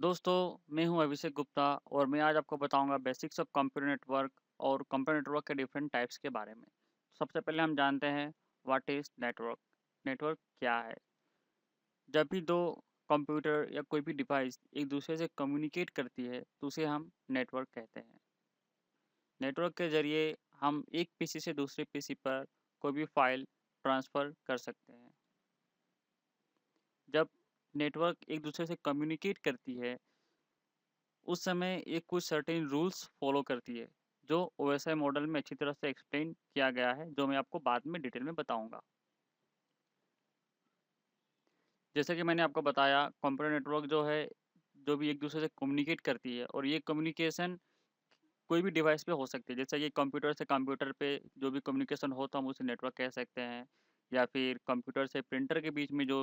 दोस्तों, मैं हूं अभिषेक गुप्ता और मैं आज आपको बताऊंगा बेसिक्स ऑफ कंप्यूटर नेटवर्क और कंप्यूटर नेटवर्क के डिफरेंट टाइप्स के बारे में। सबसे पहले हम जानते हैं व्हाट इज़ नेटवर्क। नेटवर्क क्या है? जब भी दो कंप्यूटर या कोई भी डिवाइस एक दूसरे से कम्युनिकेट करती है तो उसे हम नेटवर्क कहते हैं। नेटवर्क के ज़रिए हम एक पीसी से दूसरे पीसी पर कोई भी फाइल ट्रांसफ़र कर सकते हैं। जब नेटवर्क एक दूसरे से कम्युनिकेट करती है उस समय ये कुछ सर्टेन रूल्स फॉलो करती है, जो ओएसआई मॉडल में अच्छी तरह से एक्सप्लेन किया गया है, जो मैं आपको बाद में डिटेल में बताऊंगा। जैसे कि मैंने आपको बताया, कंप्यूटर नेटवर्क जो है, जो भी एक दूसरे से कम्युनिकेट करती है और ये कम्युनिकेशन कोई भी डिवाइस पे हो सकती है। जैसे कि कंप्यूटर से कंप्यूटर पे जो भी कम्युनिकेशन हो तो हम उसे नेटवर्क कह सकते हैं, या फिर कंप्यूटर से प्रिंटर के बीच में जो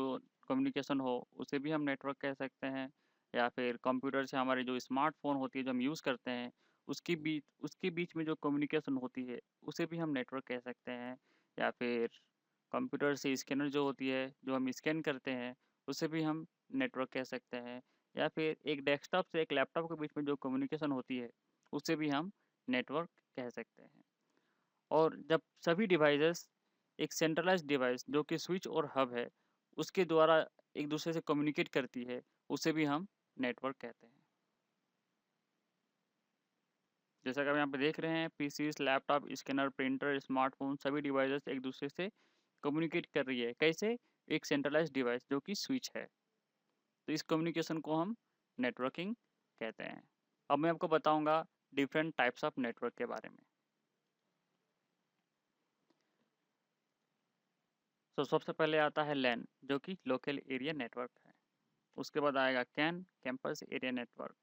कम्युनिकेशन हो उसे भी हम नेटवर्क कह सकते हैं, या फिर कंप्यूटर से हमारे जो स्मार्टफोन होती है जो हम यूज़ करते हैं उसके बीच में जो कम्युनिकेशन होती है उसे भी हम नेटवर्क कह सकते हैं, या फिर कंप्यूटर से स्कैनर जो होती है जो हम स्कैन करते हैं उसे भी हम नेटवर्क कह सकते हैं, या फिर एक डेस्कटॉप से एक लैपटॉप के बीच में जो कम्युनिकेशन होती है उसे भी हम नेटवर्क कह सकते हैं। और जब सभी डिवाइसेस एक सेंट्रलाइज्ड डिवाइस जो कि स्विच और हब है उसके द्वारा एक दूसरे से कम्युनिकेट करती है उसे भी हम नेटवर्क कहते हैं। जैसा कि आप यहाँ पे देख रहे हैं, PCs, laptop, scanner, printer, smartphone सभी डिवाइसेस एक दूसरे से कम्युनिकेट कर रही है। कैसे? एक सेंट्रलाइज्ड डिवाइस जो कि स्विच है। तो इस कम्युनिकेशन को हम नेटवर्किंग कहते हैं। अब मैं आपको बताऊंगा डिफरेंट टाइप्स ऑफ नेटवर्क के बारे में। तो सबसे पहले आता है लैन, जो कि लोकल एरिया नेटवर्क है। उसके बाद आएगा कैन, कैंपस एरिया नेटवर्क।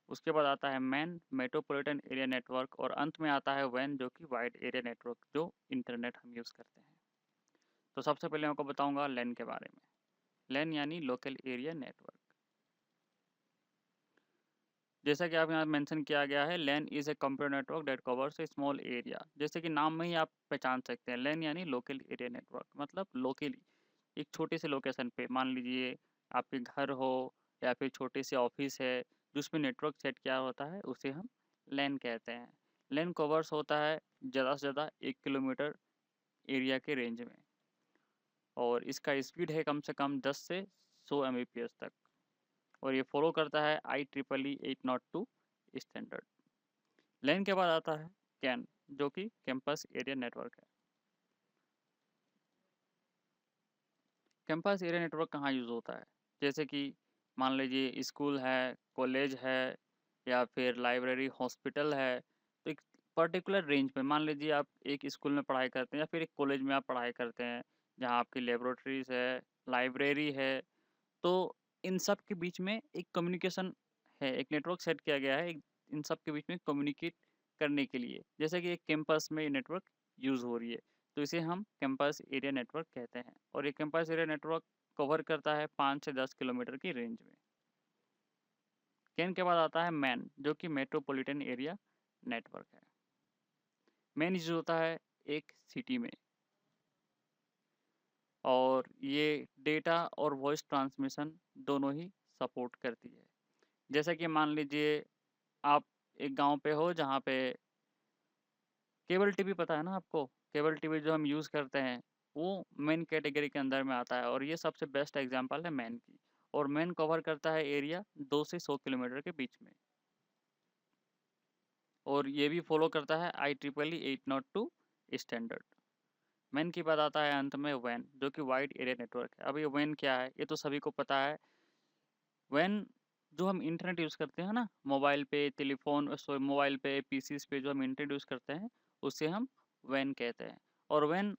उसके बाद आता है मैन, मेट्रोपॉलिटन एरिया नेटवर्क। और अंत में आता है वैन, जो कि वाइड एरिया नेटवर्क, जो इंटरनेट हम यूज़ करते हैं। तो सबसे पहले मैं आपको बताऊंगा लैन के बारे में। लैन यानी लोकल एरिया नेटवर्क। जैसा कि आप यहाँ मेंशन किया गया है, LAN is a computer network that covers a small area. जैसे कि नाम में ही आप पहचान सकते हैं, लैन यानी लोकल एरिया नेटवर्क, मतलब लोकली एक छोटे से लोकेशन पे, मान लीजिए आपके घर हो या फिर छोटे से ऑफिस है जिसमें नेटवर्क सेट किया होता है उसे हम लैन कहते हैं। लैन कवर्स होता है ज़्यादा से ज़्यादा 1 किलोमीटर एरिया के रेंज में, और इसका स्पीड है कम से कम 10 से 100 Mbps तक, और ये फॉलो करता है IEEE 802 स्टैंडर्ड। लैन के बाद आता है कैन, जो कि कैंपस एरिया नेटवर्क है। कैंपस एरिया नेटवर्क कहाँ यूज़ होता है? जैसे कि मान लीजिए स्कूल है, कॉलेज है, या फिर लाइब्रेरी, हॉस्पिटल है। तो एक पर्टिकुलर रेंज पे, मान लीजिए आप एक स्कूल में पढ़ाई करते हैं या फिर एक कॉलेज में आप पढ़ाई करते हैं, जहाँ आपकी लेबोरेटरीज है, लाइब्रेरी है। तो इन सब के बीच में एक कम्युनिकेशन है, एक नेटवर्क सेट किया गया है इन सब के बीच में कम्युनिकेट करने के लिए। जैसे कि एक कैंपस में नेटवर्क यूज़ हो रही है तो इसे हम कैंपस एरिया नेटवर्क कहते हैं, और ये कैंपस एरिया नेटवर्क कवर करता है 5 से 10 किलोमीटर की रेंज में। कैन के बाद आता है मैन, जो कि मेट्रोपॉलिटन एरिया नेटवर्क है। मैन यूज होता है एक सिटी में, और ये डेटा और वॉइस ट्रांसमिशन दोनों ही सपोर्ट करती है। जैसा कि मान लीजिए आप एक गांव पे हो जहाँ पे केबल टीवी, पता है ना आपको? केबल टीवी जो हम यूज़ करते हैं वो मेन कैटेगरी के अंदर में आता है, और ये सबसे बेस्ट एग्जांपल है मैन की। और मैन कवर करता है एरिया 2 से 100 किलोमीटर के बीच में, और ये भी फॉलो करता है IEEE 802 स्टैंडर्ड। मैन की बात आता है अंत में वैन, जो कि वाइड एरिया नेटवर्क है। अब ये वैन क्या है ये तो सभी को पता है। वैन जो हम इंटरनेट यूज़ करते हैं ना, मोबाइल पे, टेलीफोन, सॉरी मोबाइल पे, पीसीस पे जो हम इंटरनेट यूज़ करते हैं उसे हम वैन कहते हैं। और वैन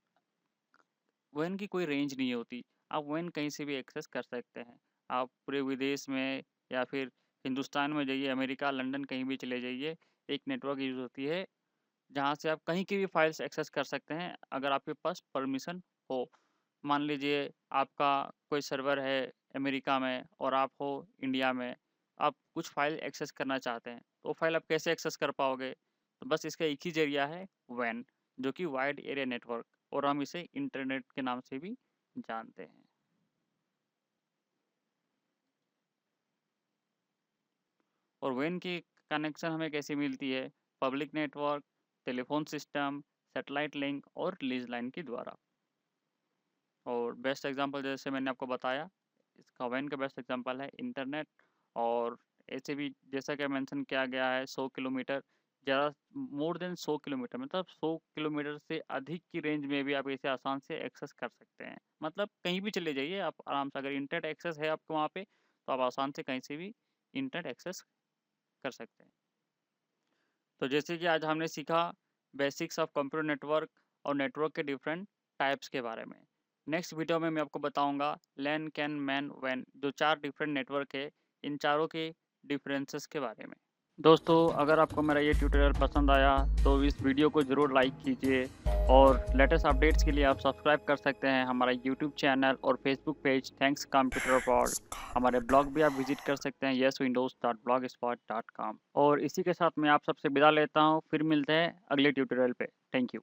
वैन की कोई रेंज नहीं होती, आप वैन कहीं से भी एक्सेस कर सकते हैं। आप पूरे विदेश में या फिर हिंदुस्तान में जाइए, अमेरिका, लंदन कहीं भी चले जाइए, एक नेटवर्क यूज़ होती है जहाँ से आप कहीं की भी फाइल्स एक्सेस कर सकते हैं अगर आपके पास परमिशन हो। मान लीजिए आपका कोई सर्वर है अमेरिका में और आप हो इंडिया में, आप कुछ फाइल एक्सेस करना चाहते हैं तो वो फाइल आप कैसे एक्सेस कर पाओगे? तो बस इसका एक ही ज़रिया है, वैन, जो कि वाइड एरिया नेटवर्क, और हम इसे इंटरनेट के नाम से भी जानते हैं। और WAN की कनेक्शन हमें कैसे मिलती है? Public network, telephone system, satellite link और लीज लाइन के द्वारा। और बेस्ट एग्जांपल जैसे मैंने आपको बताया, इसका WAN का बेस्ट एग्जांपल है इंटरनेट। और ऐसे भी जैसा कि मेंशन किया गया है 100 किलोमीटर, ज़्यादा मोर देन 100 किलोमीटर, मतलब 100 किलोमीटर से अधिक की रेंज में भी आप इसे आसान से एक्सेस कर सकते हैं। मतलब कहीं भी चले जाइए आप आराम से, अगर इंटरनेट एक्सेस है आपको वहाँ पे, तो आप आसान से कहीं से भी इंटरनेट एक्सेस कर सकते हैं। तो जैसे कि आज हमने सीखा बेसिक्स ऑफ कंप्यूटर नेटवर्क और नेटवर्क के डिफरेंट टाइप्स के बारे में। नेक्स्ट वीडियो में मैं आपको बताऊंगा लैन, कैन, मैन, वैन, जो 4 डिफरेंट नेटवर्क है, इन चारों के डिफरेंसेस के बारे में। दोस्तों, अगर आपको मेरा ये ट्यूटोरियल पसंद आया तो इस वीडियो को ज़रूर लाइक कीजिए, और लेटेस्ट अपडेट्स के लिए आप सब्सक्राइब कर सकते हैं हमारा यूट्यूब चैनल और Facebook page thanks computer world. हमारे ब्लॉग भी आप विजिट कर सकते हैं yeswindows.blogspot.com। और इसी के साथ मैं आप सबसे विदा लेता हूँ, फिर मिलते हैं अगले ट्यूटोरियल पे। Thank you.